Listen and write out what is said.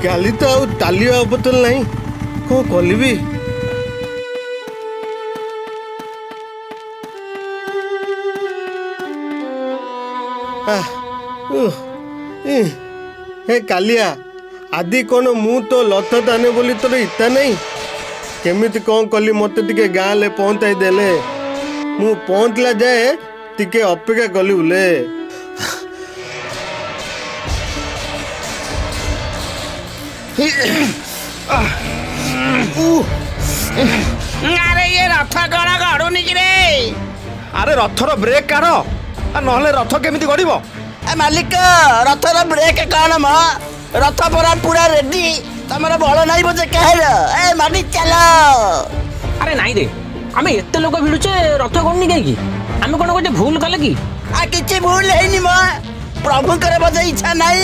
गाली तो आउ टालिया बोतल नहीं कौन कलिबी हे कालिया आदि कौन मु तो लथ दाने बोली तोर इता नहीं केमिति कौन कली मत टिके गाँ ले पहुँचाई देले मु पहुँचला जाए टिके अपेक्षा कली उले अरे ये रथ कण गड़ुनि कि रे अरे रथर ब्रेक काढ़ नहले रथ केमिति गड़िब मालिक रथर ब्रेक कौन म रथ परा पूरा रेडी तमर बल नहीं बोझे कहल ए मानी चलो अरे नाई रे आमे एते लोक भिडुचे रथ गणनी कहीं आमे कोन गोटे भूल कले कि आ किछि भूल हैनी म प्रभु करे बोझे इच्छा नहीं